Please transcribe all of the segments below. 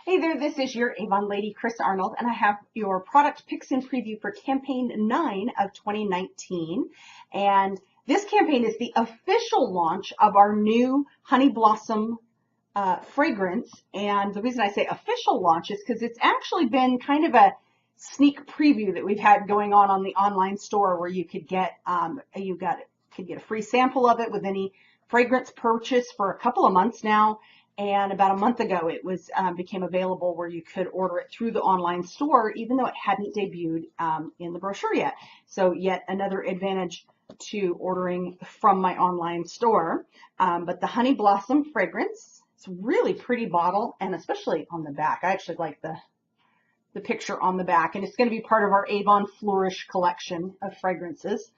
Hey there, this is your Avon lady, Chris Arnold, and I have your product picks and preview for campaign 9 of 2019. And this campaign is the official launch of our new Honey Blossom fragrance. And the reason I say official launch is because it's actually been kind of a sneak preview that we've had going on the online store where you could get could get a free sample of it with any fragrance purchase for a couple of months now. And about a month ago, it was became available where you could order it through the online store, even though it hadn't debuted in the brochure yet. So yet another advantage to ordering from my online store. But the Honey Blossom fragrance, it's a really pretty bottle, and especially on the back. I actually like the picture on the back, and it's going to be part of our Avon Flourish collection of fragrances.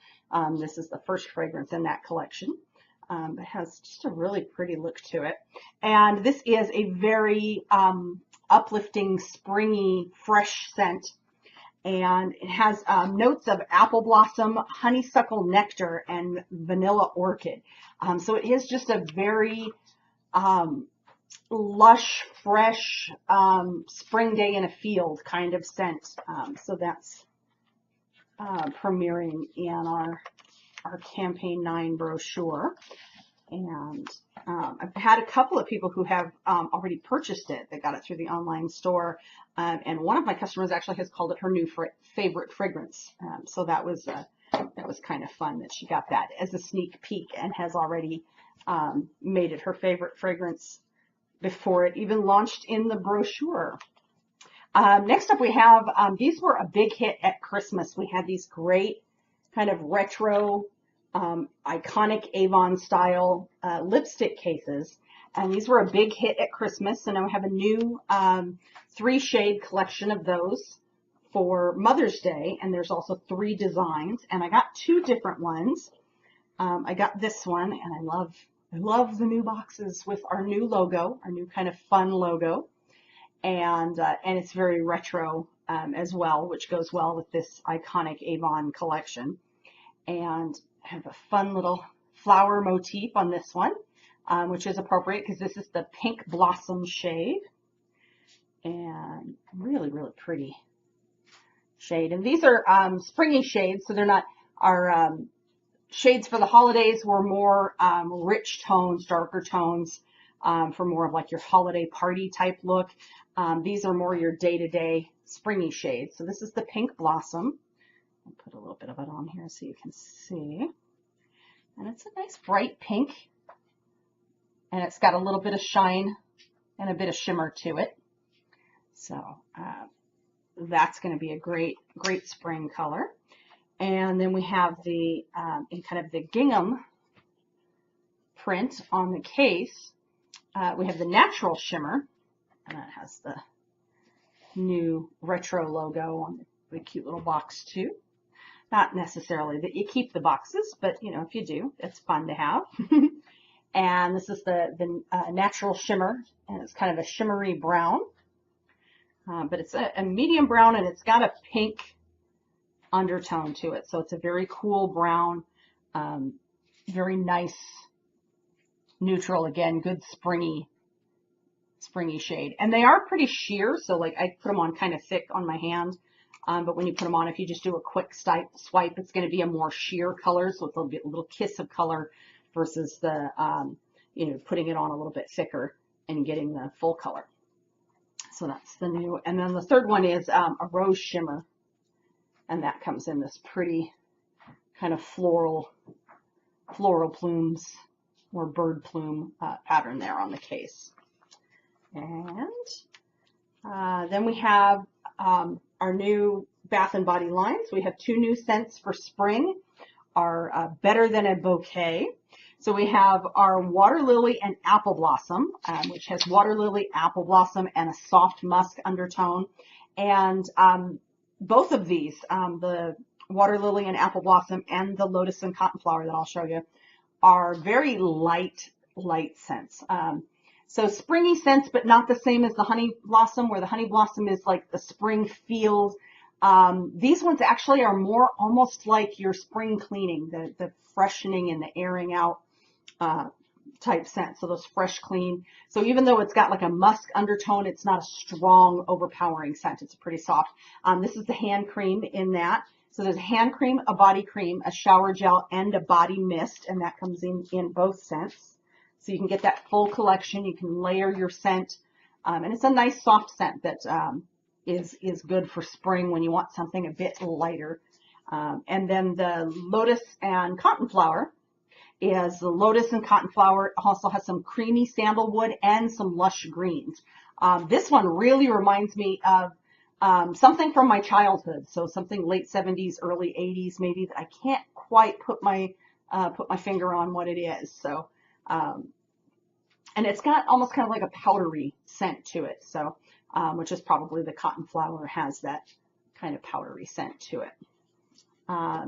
This is the first fragrance in that collection. It has just a really pretty look to it. And this is a very uplifting, springy, fresh scent. And it has notes of apple blossom, honeysuckle nectar, and vanilla orchid. So it is just a very lush, fresh, spring day in a field kind of scent. So that's premiering in our campaign 9 brochure. And I've had a couple of people who have already purchased it. They got it through the online store. And one of my customers actually has called it her new favorite fragrance. So that was kind of fun that she got that as a sneak peek and has already made it her favorite fragrance before it even launched in the brochure. Next up we have, these were a big hit at Christmas. We had these great kind of retro, iconic Avon style lipstick cases, and these were a big hit at Christmas. So now we have a new 3-shade collection of those for Mother's Day, and there's also 3 designs, and I got 2 different ones. I got this one, and I love the new boxes with our new logo, our new kind of fun logo, and it's very retro as well, which goes well with this iconic Avon collection. And I have a fun little flower motif on this one, which is appropriate because this is the pink blossom shade, and really, really pretty shade. And these are springy shades, so they're not our shades for the holidays were more rich tones, darker tones, for more of like your holiday party type look. These are more your day-to-day springy shades. So this is the pink blossom. I'll put a little bit of it on here so you can see. And it's a nice bright pink. And it's got a little bit of shine and a bit of shimmer to it. So that's going to be a great spring color. And then we have the, in kind of the gingham print on the case, we have the natural shimmer. And that has the new retro logo on the cute little box too. Not necessarily that you keep the boxes, but you know, if you do, it's fun to have. And this is the natural shimmer, and it's kind of a shimmery brown, but it's a medium brown, and it's got a pink undertone to it. So it's a very cool brown, very nice, neutral, again, good springy shade. And they are pretty sheer, so like I put them on kind of thick on my hand. But when you put them on, if you just do a quick swipe, it's going to be a more sheer color, so it's a little kiss of color versus the, putting it on a little bit thicker and getting the full color. So that's the new. And then the third one is a rose shimmer, and that comes in this pretty kind of floral plumes or bird plume pattern there on the case. And then we have our new Bath and Body lines. We have 2 new scents for spring, our Better Than a Bouquet. So we have our Water Lily and Apple Blossom, which has water lily, apple blossom, and a soft musk undertone. And both of these, the Water Lily and Apple Blossom and the Lotus and Cotton Flower that I'll show you, are very light scents. So springy scents, but not the same as the Honey Blossom, where the Honey Blossom is like the spring feels. These ones actually are more almost like your spring cleaning, the freshening and the airing out type scent. So those fresh, clean. So even though it's got like a musk undertone, it's not a strong, overpowering scent. It's pretty soft. This is the hand cream in that. So there's a hand cream, a body cream, a shower gel, and a body mist, and that comes in both scents. So you can get that full collection. You can layer your scent, and it's a nice soft scent that is good for spring when you want something a bit lighter. And then the Lotus and Cotton Flower is the Lotus and Cotton Flower. Also has some creamy sandalwood and some lush greens. This one really reminds me of something from my childhood. So something late 70s, early 80s, maybe, that I can't quite put my finger on what it is. So, and it's got almost kind of like a powdery scent to it. So, which is probably the Cotton Flower has that kind of powdery scent to it.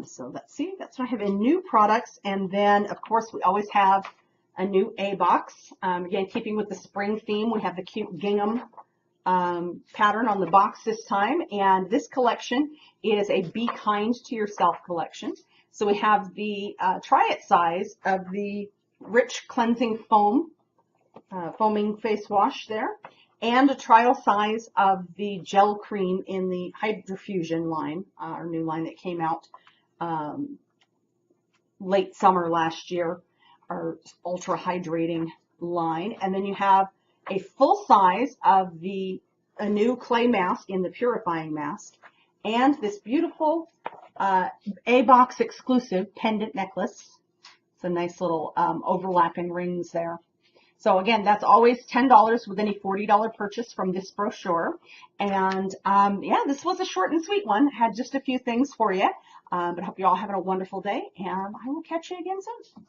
So let's see, that's what I have in new products. And then, of course, we always have a new A box. Again, keeping with the spring theme, we have the cute gingham pattern on the box this time. And this collection is a Be Kind to Yourself collection. So we have the try it size of the Rich Cleansing Foam, foaming face wash there, and a trial size of the gel cream in the Hydrofusion line, our new line that came out late summer last year, our ultra hydrating line. And then you have a full size of a new clay mask in the purifying mask, and this beautiful A box exclusive pendant necklace. It's a nice little overlapping rings there. So again, that's always $10 with any $40 purchase from this brochure. And yeah, this was a short and sweet one. Had just a few things for you. But I hope you all having a wonderful day, and I will catch you again soon.